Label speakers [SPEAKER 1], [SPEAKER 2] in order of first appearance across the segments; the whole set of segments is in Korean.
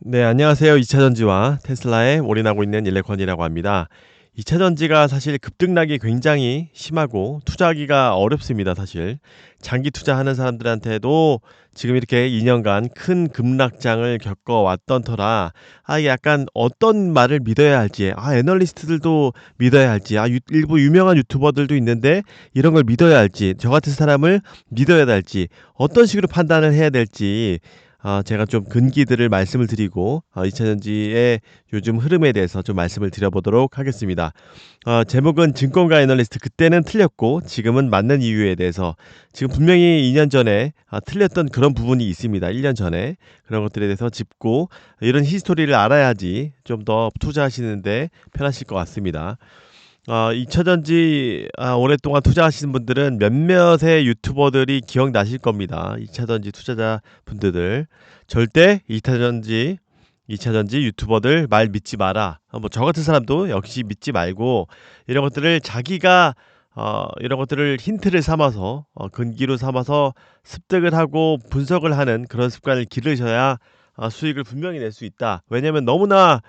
[SPEAKER 1] 네, 안녕하세요. 2차 전지와 테슬라에 올인하고 있는 일레컨이라고 합니다. 2차 전지가 사실 급등락이 굉장히 심하고 투자하기가 어렵습니다, 사실. 장기 투자하는 사람들한테도 지금 이렇게 2년간 큰 급락장을 겪어왔던 터라 이게 약간 어떤 말을 믿어야 할지, 애널리스트들도 믿어야 할지, 일부 유명한 유튜버들도 있는데 이런 걸 믿어야 할지, 저 같은 사람을 믿어야 할지, 어떤 식으로 판단을 해야 될지 제가 좀 근기들을 말씀을 드리고 2차 전지의 요즘 흐름에 대해서 좀 말씀을 드려보도록 하겠습니다. 제목은 증권가 애널리스트 그때는 틀렸고 지금은 맞는 이유에 대해서 지금 분명히 2년 전에 틀렸던 그런 부분이 있습니다. 1년 전에 그런 것들에 대해서 짚고 이런 히스토리를 알아야지 좀 더 투자하시는데 편하실 것 같습니다. 2차 전지 오랫동안 투자하시는 분들은 몇몇의 유튜버들이 기억나실 겁니다. 2차 전지 투자자 분들 절대 2차 전지 유튜버들 말 믿지 마라. 뭐 저 같은 사람도 역시 믿지 말고 이런 것들을 자기가 이런 것들을 힌트를 삼아서 근기로 삼아서 습득을 하고 분석을 하는 그런 습관을 기르셔야 수익을 분명히 낼 수 있다. 왜냐면 너무나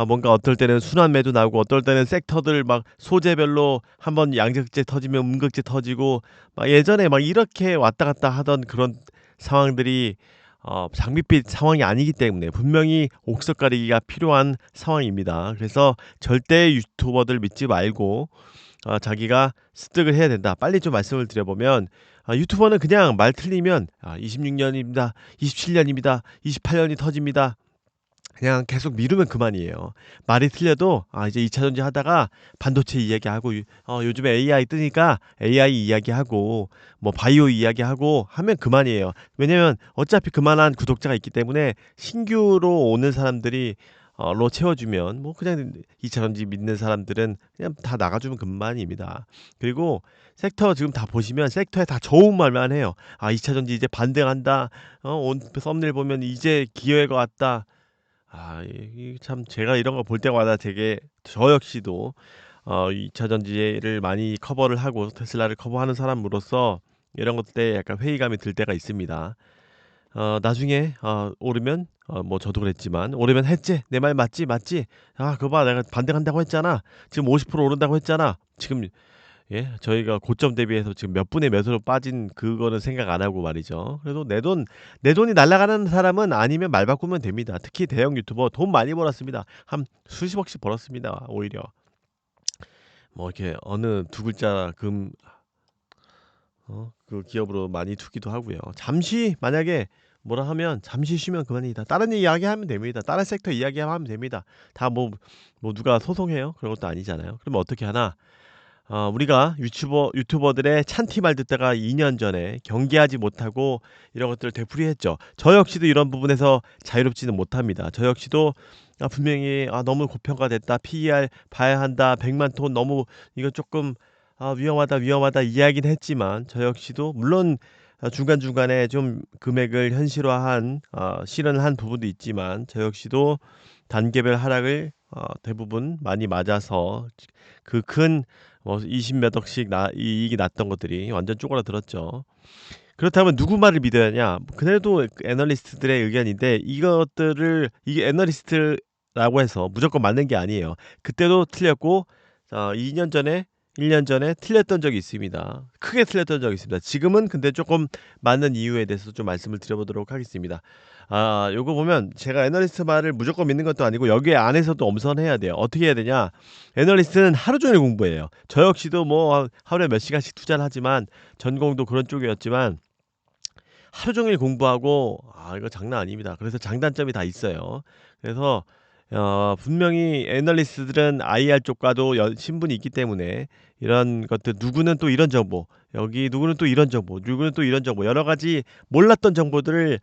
[SPEAKER 1] 뭔가 어떨 때는 순환매도 나오고 어떨 때는 섹터들 막 소재별로 한번 양극재 터지면 음극재 터지고 막 예전에 막 이렇게 왔다 갔다 하던 그런 상황들이 장밋빛 상황이 아니기 때문에 분명히 옥석 가리기가 필요한 상황입니다. 그래서 절대 유튜버들 믿지 말고 자기가 습득을 해야 된다. 빨리 좀 말씀을 드려보면 유튜버는 그냥 말 틀리면 26년입니다. 27년입니다. 28년이 터집니다. 그냥 계속 미루면 그만이에요. 말이 틀려도 이제 2차 전지 하다가 반도체 이야기하고 요즘에 AI 뜨니까 AI 이야기하고 뭐 바이오 이야기하고 하면 그만이에요. 왜냐면 어차피 그만한 구독자가 있기 때문에 신규로 오는 사람들이 로 채워주면 뭐 그냥 2차 전지 믿는 사람들은 그냥 다 나가주면 그만입니다. 그리고 섹터 지금 다 보시면 섹터에 다 좋은 말만 해요. 2차 전지 이제 반등한다. 온 썸네일 보면 이제 기회가 왔다. 이 참 제가 이런 거 볼 때마다 되게 저 역시도 2차 전지를 많이 커버를 하고 테슬라를 커버하는 사람으로서 이런 것 때 약간 회의감이 들 때가 있습니다. 나중에 오르면 뭐 저도 그랬지만 오르면 했지 내 말 맞지 맞지 그거 봐 내가 반등한다고 했잖아 지금 50% 오른다고 했잖아 지금 예, 저희가 고점 대비해서 지금 몇 분의 몇으로 빠진 그거는 생각 안 하고 말이죠. 그래도 내 돈이 날아가는 사람은 아니면 말 바꾸면 됩니다. 특히 대형 유튜버 돈 많이 벌었습니다. 한 수십억씩 벌었습니다. 오히려 뭐 이렇게 어느 두 글자 그 기업으로 많이 투기도 하고요. 잠시 만약에 뭐라 하면 잠시 쉬면 그만이다. 다른 이야기하면 됩니다. 다른 섹터 이야기하면 됩니다. 다 뭐 누가 소송해요? 그런 것도 아니잖아요. 그러면 어떻게 하나? 우리가 유튜버들의 찬티 말 듣다가 2년 전에 경계하지 못하고 이런 것들을 되풀이했죠. 저 역시도 이런 부분에서 자유롭지는 못합니다. 저 역시도 분명히 너무 고평가됐다. PER 봐야 한다. 100만 톤 너무 이거 조금 위험하다 이야기는 했지만 저 역시도 물론 중간중간에 좀 금액을 현실화한 실현을 한 부분도 있지만 저 역시도 단계별 하락을 대부분 많이 맞아서 그 큰 뭐 20몇 억씩 이익이 났던 것들이 완전 쪼그라들었죠. 그렇다면 누구 말을 믿어야 하냐? 그래도 애널리스트들의 의견인데 이것들을 이게 애널리스트라고 해서 무조건 맞는 게 아니에요. 그때도 틀렸고 2년 전에 1년 전에 틀렸던 적이 있습니다. 크게 틀렸던 적이 있습니다. 지금은 근데 조금 맞는 이유에 대해서 좀 말씀을 드려보도록 하겠습니다. 요거 보면 제가 애널리스트 말을 무조건 믿는 것도 아니고 여기 안에서도 엄선해야 돼요. 어떻게 해야 되냐? 애널리스트는 하루 종일 공부해요. 저 역시도 뭐 하루에 몇 시간씩 투자를 하지만 전공도 그런 쪽이었지만 하루 종일 공부하고 이거 장난 아닙니다. 그래서 장단점이 다 있어요. 그래서 분명히 애널리스트들은 IR 쪽과도 신분이 있기 때문에 이런 것들 누구는 또 이런 정보, 여기 누구는 또 이런 정보, 누구는 또 이런 정보 여러 가지 몰랐던 정보들을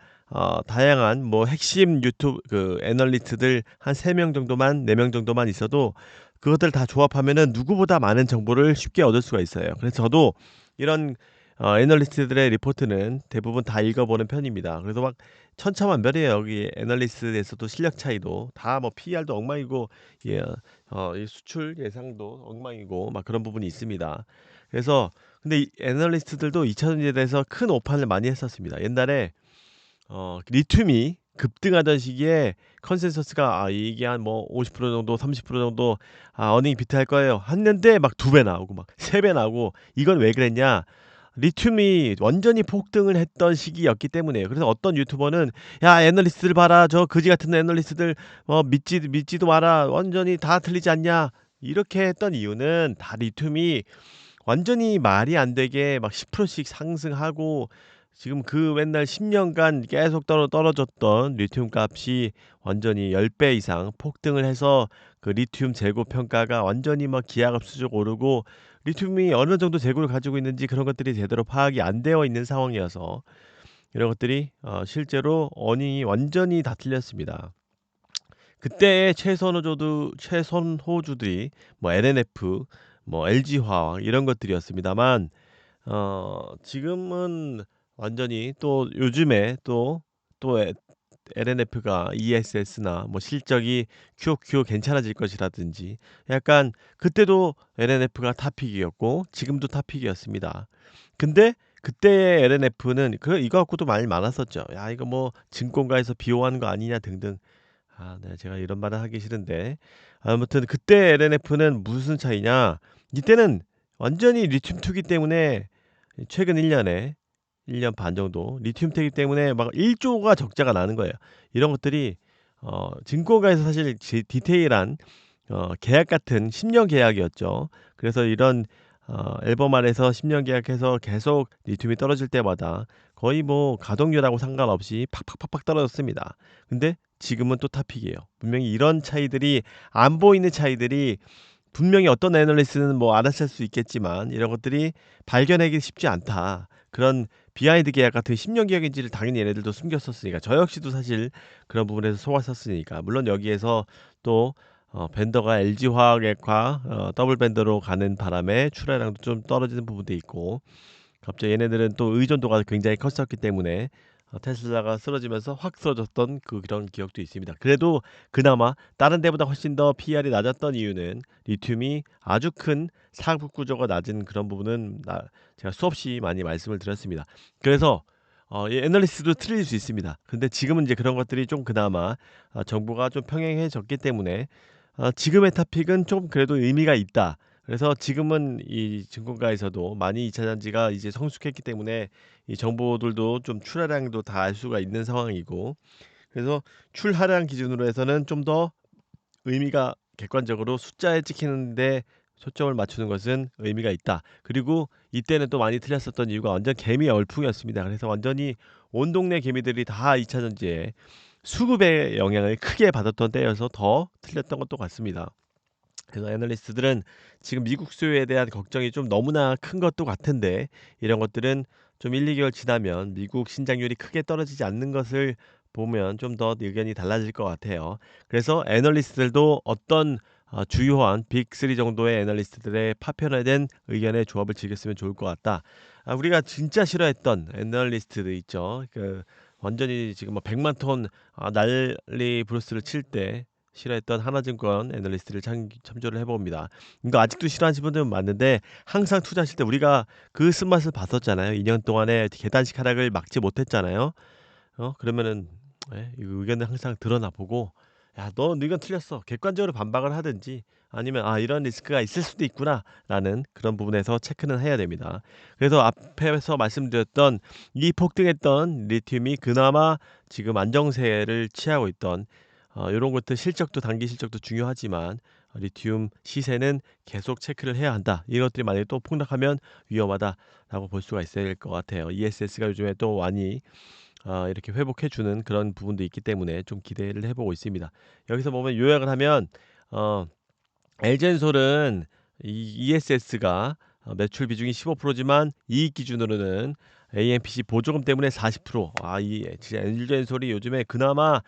[SPEAKER 1] 다양한 뭐 핵심 유튜브 그 애널리스트들 한 3명 정도만 4명 정도만 있어도 그것들을 다 조합하면은 누구보다 많은 정보를 쉽게 얻을 수가 있어요. 그래서 저도 이런 애널리스트들의 리포트는 대부분 다 읽어보는 편입니다. 그래서 막 천차만별이에요. 여기 애널리스트에서도 실력 차이도 다 뭐 PER도 엉망이고 예, 이 수출 예상도 엉망이고 막 그런 부분이 있습니다. 그래서 근데 이 애널리스트들도 2차 전지에 대해서 큰 오판을 많이 했었습니다. 옛날에 리튬이 급등하던 시기에 컨센서스가 이게 한 뭐 50% 정도 30% 정도 어닝 비트할 거예요 했는데 막 2배 나오고 막 3배 나오고 이건 왜 그랬냐? 리튬이 완전히 폭등을 했던 시기였기 때문에요. 그래서 어떤 유튜버는 "야 애널리스트들 봐라. 저 거지 같은 애널리스트들 믿지도 마라. 완전히 다 틀리지 않냐." 이렇게 했던 이유는 다 리튬이 완전히 말이 안 되게 막 10%씩 상승하고 지금 그 맨날 10 년간 계속 떨어졌던 리튬 값이 완전히 10배 이상 폭등을 해서 그 리튬 재고 평가가 완전히 막 기하급수적 오르고 리튬이 어느 정도 재고를 가지고 있는지 그런 것들이 제대로 파악이 안 되어 있는 상황이어서 이런 것들이 실제로 어닝이 완전히 다 틀렸습니다. 그때의 최선호주들이 뭐 LNF, 뭐 LG화학 이런 것들이었습니다만 지금은 완전히 또 요즘에 또 LNF가 ESS나 뭐 실적이 QoQ 괜찮아질 것이라든지 약간 그때도 LNF가 탑픽이었고 지금도 탑픽이었습니다. 근데 그때의 LNF는 이거 갖고도 말이 많았었죠. "야 이거 뭐 증권가에서 비호하는 거 아니냐." 등등. 네. 제가 이런 말은 하기 싫은데 아무튼 그때 LNF는 무슨 차이냐? 이때는 완전히 리튬 투기 때문에 최근 1 년에 1년 반 정도 리튬 투기 때문에 막 1 조가 적자가 나는 거예요. 이런 것들이 증권가에서 사실 디테일한 계약 같은 10년 계약이었죠. 그래서 이런 앨범 안에서 10년 계약해서 계속 리튬이 떨어질 때마다 거의 뭐 가동률하고 상관없이 팍팍팍팍 떨어졌습니다. 근데 지금은 또 탑픽이에요. 분명히 이런 차이들이 안 보이는 차이들이 분명히 어떤 애널리스트는 뭐 알아챌 수 있겠지만 이런 것들이 발견하기 쉽지 않다. 그런 비하인드 계약 같은 10년 계약인지를 당연히 얘네들도 숨겼었으니까 저 역시도 사실 그런 부분에서 속았었으니까 물론 여기에서 또 벤더가 LG화학과 더블 벤더로 가는 바람에 출하량도 좀 떨어지는 부분도 있고 갑자기 얘네들은 또 의존도가 굉장히 컸었기 때문에 테슬라가 쓰러지면서 확 쓰러졌던 그런 기억도 있습니다. 그래도 그나마 다른 데보다 훨씬 더 PER이 낮았던 이유는 리튬이 아주 큰 사급 구조가 낮은 그런 부분은 제가 수없이 많이 말씀을 드렸습니다. 그래서 이 애널리스트도 틀릴 수 있습니다. 근데 지금은 이제 그런 것들이 좀 그나마 정보가 좀 평행해졌기 때문에 지금의 토픽은 좀 그래도 의미가 있다. 그래서 지금은 이 증권가에서도 많이 2차 전지가 이제 성숙했기 때문에 이 정보들도 좀 출하량도 다 알 수가 있는 상황이고 그래서 출하량 기준으로 해서는 좀 더 의미가 객관적으로 숫자에 찍히는 데 초점을 맞추는 것은 의미가 있다. 그리고 이때는 또 많이 틀렸었던 이유가 완전 개미 열풍이었습니다. 그래서 완전히 온 동네 개미들이 다 2차 전지에 수급의 영향을 크게 받았던 때여서 더 틀렸던 것도 같습니다. 그래서 애널리스트들은 지금 미국 수요에 대한 걱정이 좀 너무나 큰 것도 같은데 이런 것들은 좀 1-2개월 지나면 미국 신장률이 크게 떨어지지 않는 것을 보면 좀 더 의견이 달라질 것 같아요. 그래서 애널리스트들도 어떤 주요한 빅3 정도의 애널리스트들의 파편화된 의견의 조합을 즐겼으면 좋을 것 같다. 우리가 진짜 싫어했던 애널리스트들 있죠. 완전히 지금 뭐 100만 톤 난리 브루스를 칠 때 싫어했던 하나증권 애널리스트를 참조를 해 봅니다. 이거 아직도 싫어하시는 분들은 많은데 항상 투자하실 때 우리가 그 쓴맛을 봤었잖아요. 2년 동안의 계단식 하락을 막지 못했잖아요. 그러면은 이 의견을 항상 드러나 보고 "야 너 의견 틀렸어." 객관적으로 반박을 하든지 아니면 '아 이런 리스크가 있을 수도 있구나.'라는 그런 부분에서 체크는 해야 됩니다. 그래서 앞에서 말씀드렸던 이 폭등했던 리튬이 그나마 지금 안정세를 취하고 있던 요런 것들 실적도 단기 실적도 중요하지만 리튬 시세는 계속 체크를 해야 한다. 이것들이 만약에 또 폭락하면 위험하다라고 볼 수가 있을 것 같아요. ESS가 요즘에 또 많이 이렇게 회복해 주는 그런 부분도 있기 때문에 좀 기대를 해 보고 있습니다. 여기서 보면 요약을 하면 어 엘젠솔은 이 ESS가 매출 비중이 15% 지만 이익 기준으로는 AMPC 보조금 때문에 40%. 이 진짜 엘젠솔이 요즘에 그나마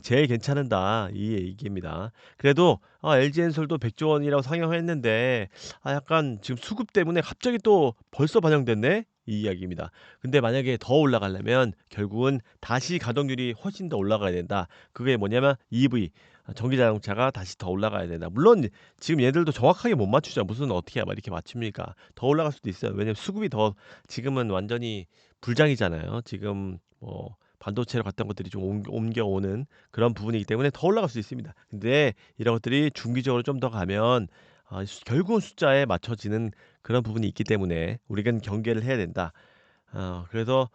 [SPEAKER 1] 제일 괜찮은다 이 얘기입니다. 그래도 LG엔솔도 100조 원이라고 상영했는데 약간 지금 수급 때문에 갑자기 또 벌써 반영됐네 이 이야기입니다. 근데 만약에 더 올라가려면 결국은 다시 가동률이 훨씬 더 올라가야 된다. 그게 뭐냐면 EV 전기 자동차가 다시 더 올라가야 된다. 물론 지금 얘들도 정확하게 못 맞추죠. 무슨 어떻게 막 이렇게 맞춥니까? 더 올라갈 수도 있어요. 왜냐면 수급이 더 지금은 완전히 불장이잖아요. 지금 뭐 반도체로 갔던 것들이 좀 옮겨오는 그런 부분이기 때문에 더 올라갈 수 있습니다. 근데 이런 것들이 중기적으로 좀 더 가면 결국은 숫자에 맞춰지는 그런 부분이 있기 때문에 우리가 경계를 해야 된다. 그래서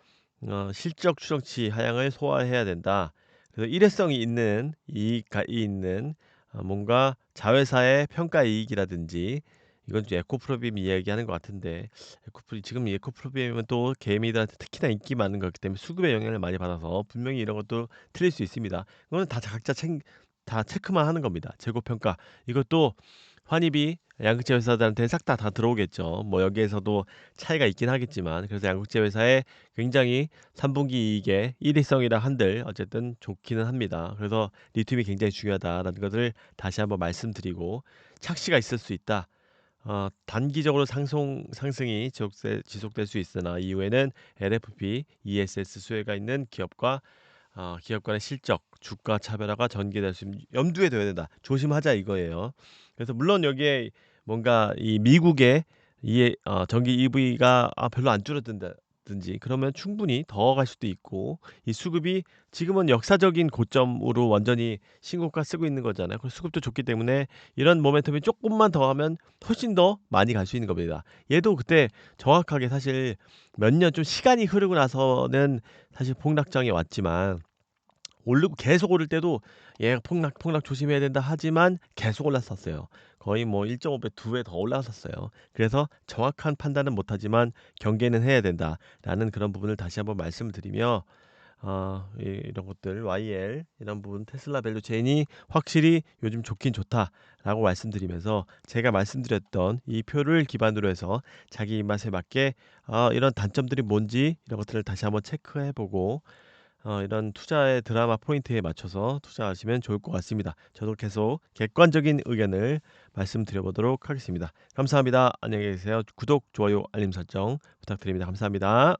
[SPEAKER 1] 실적 추정치 하향을 소화해야 된다. 그래서 일회성이 있는 이익이 있는 뭔가 자회사의 평가 이익이라든지 이건 좀 에코프로비움 이야기하는 것 같은데 지금 이 에코프로비움은 또 개미들한테 특히나 인기 많은 거기 때문에 수급의 영향을 많이 받아서 분명히 이런 것도 틀릴 수 있습니다. 이거는 다 각자 다 체크만 하는 겁니다. 재고 평가 이것도 환입이 양극재 회사들한테 싹 다 들어오겠죠. 뭐 여기에서도 차이가 있긴 하겠지만 그래서 양극재 회사에 굉장히 3분기 이익의 일위성이라 한들 어쨌든 좋기는 합니다. 그래서 리튬이 굉장히 중요하다라는 것을 다시 한번 말씀드리고 착시가 있을 수 있다. 단기적으로 상승이 지속될 수 있으나 이후에는 LFP, ESS 수혜가 있는 기업 간의 실적, 주가 차별화가 전개될 수 있는 염두에 둬야 된다. 조심하자 이거예요. 그래서 물론 여기에 뭔가 이 미국의 전기 EV가 별로 안 줄어든다든지 그러면 충분히 더 갈 수도 있고 이 수급이 지금은 역사적인 고점으로 완전히 신고가 쓰고 있는 거잖아요. 그 수급도 좋기 때문에 이런 모멘텀이 조금만 더 하면 훨씬 더 많이 갈 수 있는 겁니다. 얘도 그때 정확하게 사실 몇 년 좀 시간이 흐르고 나서는 사실 폭락장에 왔지만 오르고 계속 오를 때도 얘가 폭락 조심해야 된다 하지만 계속 올랐었어요. 거의 뭐 1.5배, 2배 더 올라갔었어요. 그래서 정확한 판단은 못하지만 경계는 해야 된다라는 그런 부분을 다시 한번 말씀을 드리며 이런 것들 YL 이런 부분 테슬라 밸류 체인이 확실히 요즘 좋긴 좋다라고 말씀드리면서 제가 말씀드렸던 이 표를 기반으로 해서 자기 입맛에 맞게 이런 단점들이 뭔지 이런 것들을 다시 한번 체크해보고 이런 투자의 드라마 포인트에 맞춰서 투자하시면 좋을 것 같습니다. 저도 계속 객관적인 의견을 말씀드려 보도록 하겠습니다. 감사합니다. 안녕히 계세요. 구독, 좋아요, 알림 설정 부탁드립니다. 감사합니다.